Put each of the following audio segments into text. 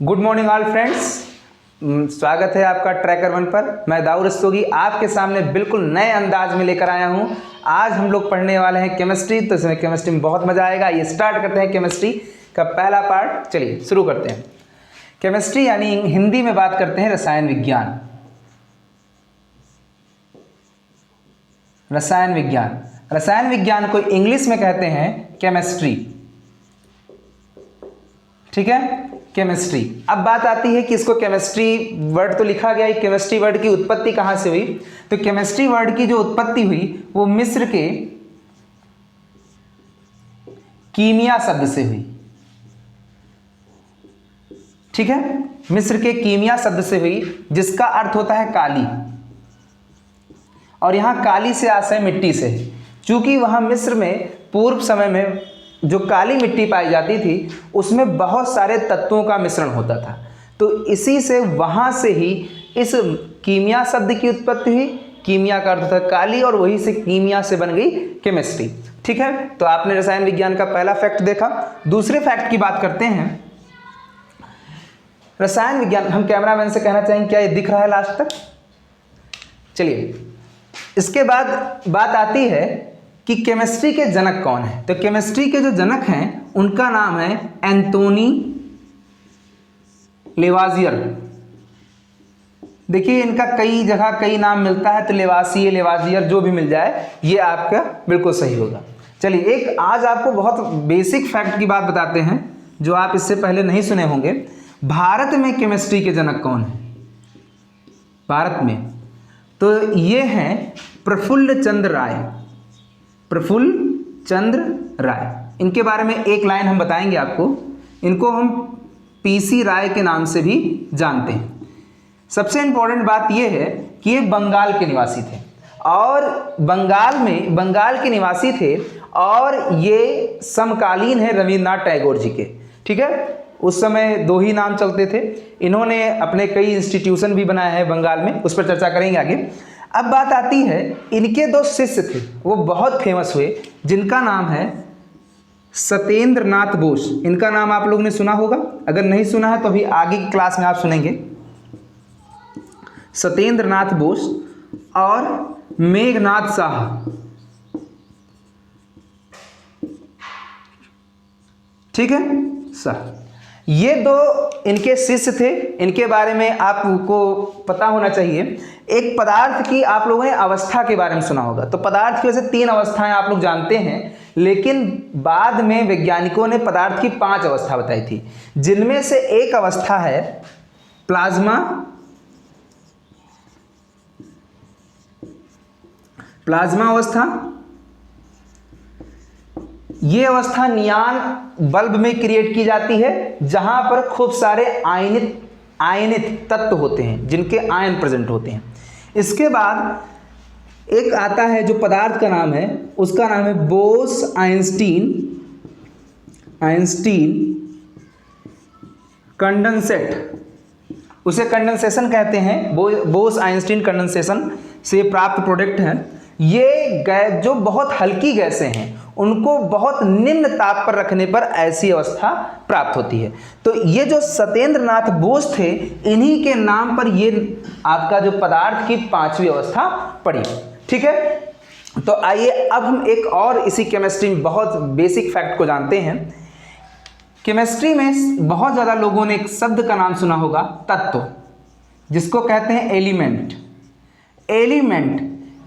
Good morning all friends, स्वागत है आपका ट्रैकर वन पर। मैं दाऊद रस्तोगी आपके सामने बिल्कुल नए अंदाज में लेकर आया हूं। आज हम लोग पढ़ने वाले हैं केमिस्ट्री, तो इसमें केमिस्ट्री में बहुत मजा आएगा। ये स्टार्ट करते हैं केमिस्ट्री का पहला पार्ट। चलिए शुरू करते हैं। केमिस्ट्री यानी हिंदी में बात करते हैं रसायन विज्ञान। रसायन विज्ञान, रसायन विज्ञान को इंग्लिश में कहते हैं केमिस्ट्री। ठीक है, केमिस्ट्री। अब बात आती है कि इसको केमिस्ट्री वर्ड तो लिखा गया है, केमिस्ट्री वर्ड की उत्पत्ति कहां से हुई? तो केमिस्ट्री वर्ड की जो उत्पत्ति हुई वो मिस्र के कीमिया शब्द से हुई। ठीक है, मिस्र के कीमिया शब्द से हुई, जिसका अर्थ होता है काली। और यहां काली से आशय मिट्टी से, चूंकि वहां मिस्र में पूर्व समय में जो काली मिट्टी पाई जाती थी उसमें बहुत सारे तत्वों का मिश्रण होता था, तो इसी से वहां से ही इस कीमिया शब्द की उत्पत्ति हुई। कीमिया का अर्थ था काली, और वही से कीमिया से बन गई केमिस्ट्री। ठीक है, तो आपने रसायन विज्ञान का पहला फैक्ट देखा। दूसरे फैक्ट की बात करते हैं। रसायन विज्ञान, हम कैमरामैन से कहना चाहेंगे क्या ये दिख रहा है लास्ट तक? चलिए, इसके बाद बात आती है कि केमिस्ट्री के जनक कौन है। तो केमिस्ट्री के जो जनक हैं उनका नाम है एंटोनी लेवाजियर। देखिए, इनका कई जगह कई नाम मिलता है, तो लेवासिए, लेवाजियर जो भी मिल जाए ये आपका बिल्कुल सही होगा। चलिए, एक आज आपको बहुत बेसिक फैक्ट की बात बताते हैं जो आप इससे पहले नहीं सुने होंगे। भारत में केमिस्ट्री के जनक कौन है? भारत में तो ये हैं प्रफुल्ल चंद्र राय। प्रफुल्ल चंद्र राय, इनके बारे में एक लाइन हम बताएंगे आपको। इनको हम पीसी राय के नाम से भी जानते हैं। सबसे इंपॉर्टेंट बात यह है कि ये बंगाल के निवासी थे, और बंगाल के निवासी थे, और ये समकालीन है रविन्द्रनाथ टैगोर जी के। ठीक है, उस समय दो ही नाम चलते थे। इन्होंने अपने कई इंस्टीट्यूशन भी बनाए हैं बंगाल में, उस पर चर्चा करेंगे आगे। अब बात आती है, इनके दो शिष्य थे, वो बहुत फेमस हुए, जिनका नाम है सत्येंद्र नाथ बोस। इनका नाम आप लोगों ने सुना होगा, अगर नहीं सुना है तो अभी आगे की क्लास में आप सुनेंगे। सत्येंद्र नाथ बोस और मेघनाथ साहा। ठीक है सर, ये दो इनके शिष्य थे। इनके बारे में आपको पता होना चाहिए। एक पदार्थ की आप लोगों ने अवस्था के बारे में सुना होगा। तो पदार्थ की वैसे 3 अवस्थाएं आप लोग जानते हैं, लेकिन बाद में वैज्ञानिकों ने पदार्थ की 5 अवस्था बताई थी, जिनमें से एक अवस्था है प्लाज्मा अवस्था। ये अवस्था नियान बल्ब में क्रिएट की जाती है, जहां पर खूब सारे आयनित तत्व होते हैं, जिनके आयन प्रेजेंट होते हैं। इसके बाद एक आता है जो पदार्थ का नाम है, उसका नाम है बोस आइंस्टीन कंडेंसेट। उसे कंडेंसेशन कहते हैं। बोस आइंस्टीन कंडेंसेशन से प्राप्त प्रोडक्ट है। ये गैस जो बहुत हल्की गैसें हैं, उनको बहुत निम्न ताप पर रखने पर ऐसी अवस्था प्राप्त होती है। तो ये जो सत्येंद्र नाथ बोस थे, इन्हीं के नाम पर ये आपका जो पदार्थ की 5वीं अवस्था पड़ी। ठीक है, तो आइए अब हम एक और इसी केमिस्ट्री में बहुत बेसिक फैक्ट को जानते हैं। केमिस्ट्री में बहुत ज्यादा लोगों ने एक शब्द का नाम सुना होगा, तत्व, जिसको कहते हैं एलिमेंट।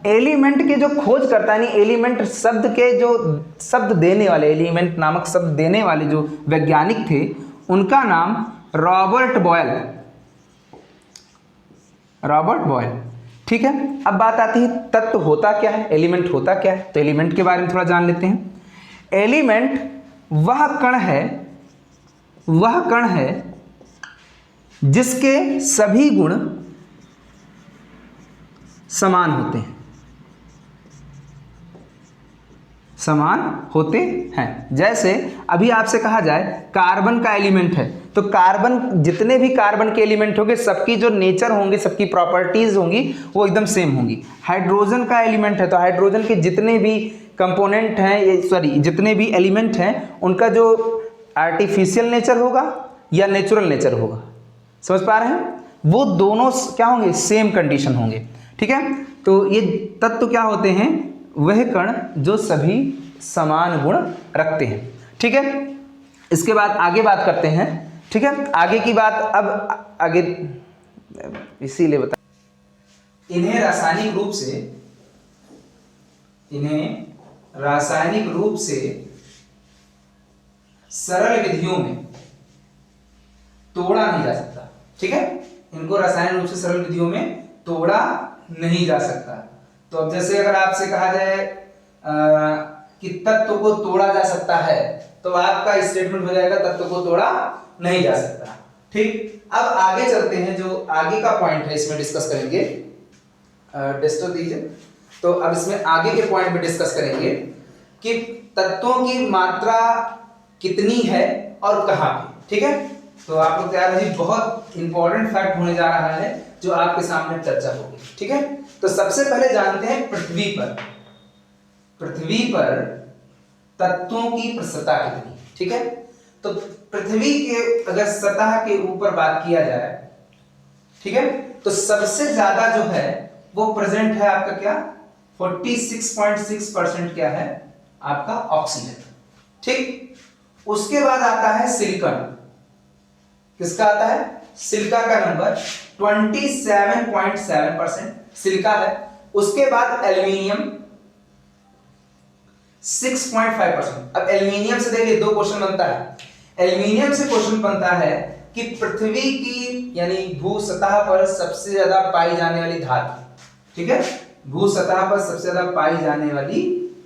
एलिमेंट की जो खोज करता है, एलिमेंट शब्द के जो शब्द देने वाले, एलिमेंट नामक शब्द देने वाले जो वैज्ञानिक थे, उनका नाम रॉबर्ट बॉयल। ठीक है, अब बात आती है तत्व होता क्या है, एलिमेंट होता क्या है। तो एलिमेंट के बारे में थोड़ा जान लेते हैं। एलिमेंट वह कण है जिसके सभी गुण समान होते हैं। जैसे अभी आपसे कहा जाए कार्बन का एलिमेंट है, तो कार्बन, जितने भी कार्बन के एलिमेंट होंगे, सबकी जो नेचर होंगे, सबकी प्रॉपर्टीज होंगी, वो एकदम सेम होंगी। हाइड्रोजन का एलिमेंट है, तो हाइड्रोजन के जितने भी कंपोनेंट हैं, जितने भी एलिमेंट हैं, उनका जो आर्टिफिशियल नेचर होगा या नेचुरल नेचर होगा। समझ पा रहे हैं? वो दोनों क्या होंगे? सेम कंडीशन होंगे। ठीक है, तो ये तत्व क्या होते हैं? वह कण जो सभी समान गुण रखते हैं। ठीक है, इसके बाद आगे बात करते हैं। ठीक है, आगे की बात अब आगे इसीलिए बता, इन्हें रासायनिक रूप से सरल विधियों में तोड़ा नहीं जा सकता। ठीक है, इनको रासायनिक रूप से सरल विधियों में तोड़ा नहीं जा सकता। तो अब जैसे अगर आपसे कहा जाए कि तत्व को तोड़ा जा सकता है, तो आपका स्टेटमेंट हो जाएगा तत्व को तोड़ा नहीं जा सकता। ठीक, अब आगे चलते हैं, जो आगे का पॉइंट है इसमें डिस्कस करेंगे। डिस्टो दीजिए। तो अब इसमें आगे के पॉइंट पे डिस्कस करेंगे कि तत्वों की मात्रा कितनी है और कहाँ पे। ठीक है, तो आप लोग तैयार रहिए, बहुत इंपॉर्टेंट फैक्ट होने जा रहा है जो आपके सामने चर्चा होगी। ठीक है, तो सबसे पहले जानते हैं पृथ्वी पर तत्वों की प्रसृता कितनी। ठीक है, तो पृथ्वी के अगर सतह के ऊपर बात किया जाए, ठीक है, तो सबसे ज्यादा जो है वो प्रेजेंट है आपका क्या? 46.6% क्या है आपका? ऑक्सीजन। ठीक, उसके बाद आता है सिलिकॉन। किसका आता है? सिलिका का नंबर 27.7% सिलिका है। उसके बाद एल्युमिनियम 6.5%। अब एल्युमिनियम से देखिए दो क्वेश्चन बनता है। एल्युमिनियम से क्वेश्चन बनता है कि पृथ्वी की यानी भू सतह पर सबसे ज्यादा पाई जाने वाली धातु। ठीक है, भू सतह पर सबसे ज्यादा पाई जाने वाली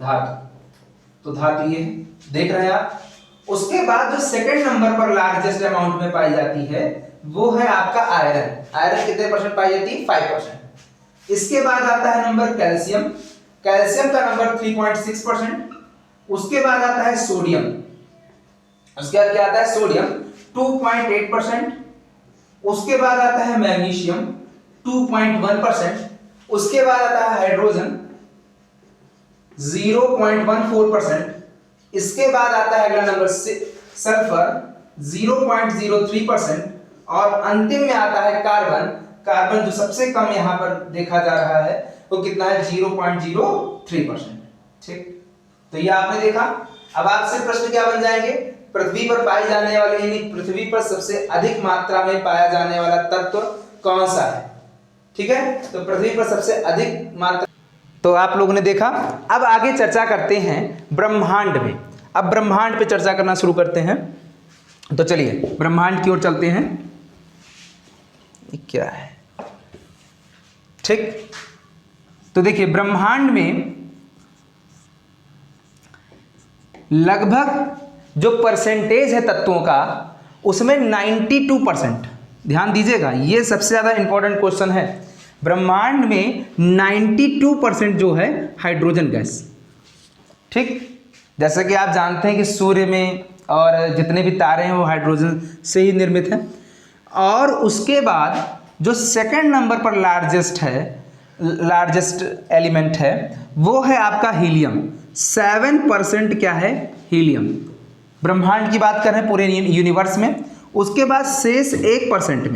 धातु, तो धातु ये देख रहे हैं आप। उसके बाद जो सेकंड नंबर पर लार्जेस्ट अमाउंट में पाई जाती है वो है आपका आयरन। आयरन कितने परसेंट पाई जाती है? 5%। इसके बाद आता है नंबर कैल्शियम। कैल्शियम का नंबर 3.6%। उसके बाद आता है सोडियम। उसके बाद क्या आता है? सोडियम 2.8%। उसके बाद आता है मैग्नीशियम 2.1%। उसके बाद आता है हाइड्रोजन 0.14%। इसके बाद आता है अगला नंबर सल्फर 0.03%। और अंतिम में आता है कार्बन। कार्बन जो सबसे कम यहां पर देखा जा रहा है वो कितना है? 0.03%। ठीक, तो ये आपने देखा। अब आपसे प्रश्न क्या बन जाएंगे? पृथ्वी पर पाई जाने वाले यानी पृथ्वी पर सबसे अधिक मात्रा में पाया जाने वाला तत्व कौन सा है? ठीक है, तो पृथ्वी पर सबसे अधिक मात्रा, तो आप लोगों ने देखा। अब आगे चर्चा करते हैं ब्रह्मांड में। अब ब्रह्मांड पे चर्चा करना शुरू करते हैं। तो चलिए ब्रह्मांड की ओर चलते हैं। ये क्या है? ठीक, तो देखिए ब्रह्मांड में लगभग जो परसेंटेज है तत्वों का उसमें 92%। ध्यान दीजिएगा, ये सबसे ज्यादा इंपॉर्टेंट क्वेश्चन है। ब्रह्मांड में 92% जो है हाइड्रोजन गैस। ठीक, जैसे कि आप जानते हैं कि सूर्य में और जितने भी तारे हैं वो हाइड्रोजन से ही निर्मित हैं। और उसके बाद जो सेकंड नंबर पर लार्जेस्ट एलिमेंट है वो है आपका हीलियम। 7% क्या है? हीलियम। ब्रह्मांड की बात कर रहे हैं पूरे यूनिवर्स में। उसके बाद शेष 1%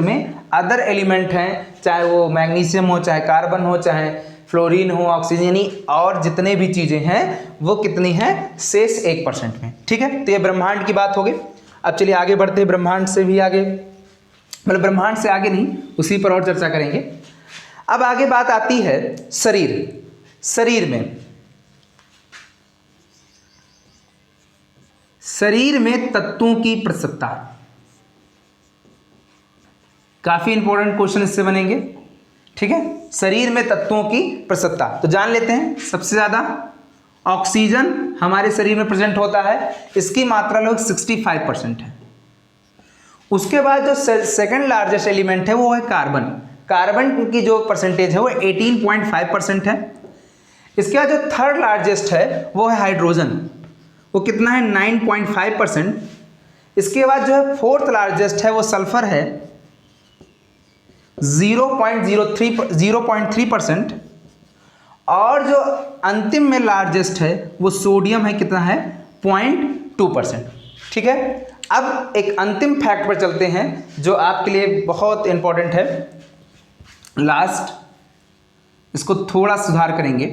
में अदर एलिमेंट हैं, चाहे वो मैग्नीशियम हो, चाहे कार्बन हो, चाहे फ्लोरीन हो, ऑक्सीजन, यानी और जितने भी चीजें हैं वो कितनी हैं? शेष 1% में। ठीक है, तो ये ब्रह्मांड की बात हो गई। अब चलिए आगे बढ़ते हैं। ब्रह्मांड से भी आगे, मतलब ब्रह्मांड से आगे नहीं, उसी पर और चर्चा करेंगे। अब आगे बात आती है शरीर में तत्वों की प्रसृता। काफी इंपॉर्टेंट क्वेश्चन इससे बनेंगे। ठीक है, शरीर में तत्वों की प्रसृता तो जान लेते हैं। सबसे ज्यादा ऑक्सीजन हमारे शरीर में प्रेजेंट होता है, इसकी मात्रा लगभग 65% है। उसके बाद जो सेकंड लार्जेस्ट एलिमेंट है वो है कार्बन। कार्बन की जो परसेंटेज है वो 18.5% है। इसके बाद जो थर्ड लार्जेस्ट है वो है हाइड्रोजन, वो कितना है? 9.5%। इसके बाद जो है फोर्थ लार्जेस्ट है वो सल्फर है 0.3%। और जो अंतिम में लार्जेस्ट है वो सोडियम है, कितना है? 0.2%। ठीक है, अब एक अंतिम फैक्ट पर चलते हैं जो आपके लिए बहुत इंपॉर्टेंट है, लास्ट, इसको थोड़ा सुधार करेंगे।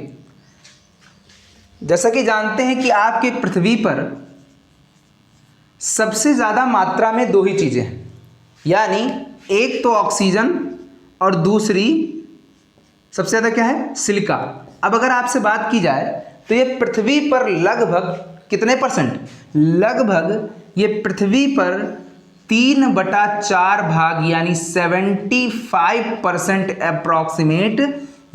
जैसा कि जानते हैं कि आपके पृथ्वी पर सबसे ज़्यादा मात्रा में दो ही चीज़ें हैं, यानी एक तो ऑक्सीजन और दूसरी सबसे ज़्यादा क्या है, सिलिका। अब अगर आपसे बात की जाए तो ये पृथ्वी पर लगभग कितने परसेंट, लगभग ये पृथ्वी पर 3/4 भाग यानी 75% अप्रॉक्सीमेट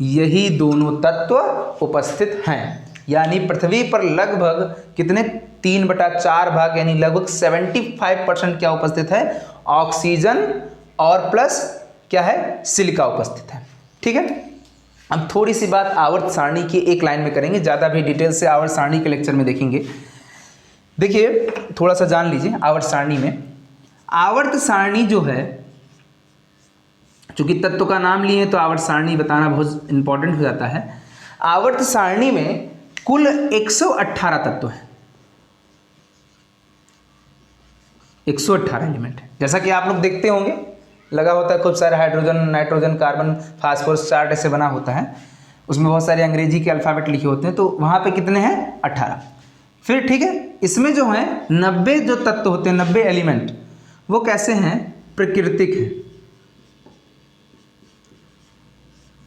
यही दोनों तत्व उपस्थित हैं। यानी पृथ्वी पर लगभग कितने, 3/4 भाग यानी लगभग 75% क्या उपस्थित है, ऑक्सीजन और प्लस क्या है, सिलिका उपस्थित है। ठीक है, अब थोड़ी सी बात आवर्त सारणी की एक लाइन में करेंगे, ज़्यादा भी डिटेल से आवर्त सारणी के लेक्चर में देखेंगे। देखिए थोड़ा सा जान लीजिए आवर्त सारणी में। आवर्त सारणी जो है, चूंकि तत्व का नाम लिए तो आवर्त सारणी बताना बहुत इंपॉर्टेंट हो जाता है। आवर्त सारणी में कुल 118 तत्व हैं, 118 एलिमेंट है। जैसा कि आप लोग देखते होंगे लगा होता है खूब सारे hydrogen, nitrogen, carbon, phosphorus, chart ऐसे बना होता है, उसमें बहुत सारे अंग्रेजी के अल्फ़ाबेट लिखे होते हैं, तो वहाँ पे कितने हैं, 18। फिर ठीक है, इसमें जो है 90 जो तत्व होते हैं, 90 एलिमेंट, वो कैसे हैं, प्राकृतिक हैं।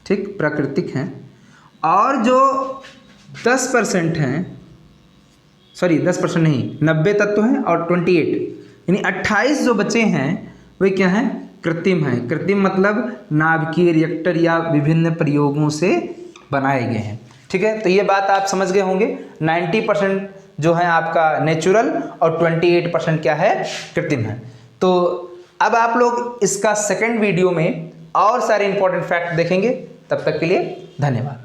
ठीक, प्राकृतिक हैं। और जो 10% हैं, सॉरी 10% नहीं, 90 तत्व हैं और 28 यानी 28 जो बचे हैं वे क्या हैं, कृत्रिम हैं। कृत्रिम मतलब नाभिकीय रिएक्टर या विभिन्न प्रयोगों से बनाए गए हैं। ठीक है, तो ये बात आप समझ गए होंगे। 90% जो है आपका नेचुरल और 28% क्या है, कृत्रिम है। तो अब आप लोग इसका सेकंड वीडियो में और सारे इंपॉर्टेंट फैक्ट देखेंगे। तब तक के लिए धन्यवाद।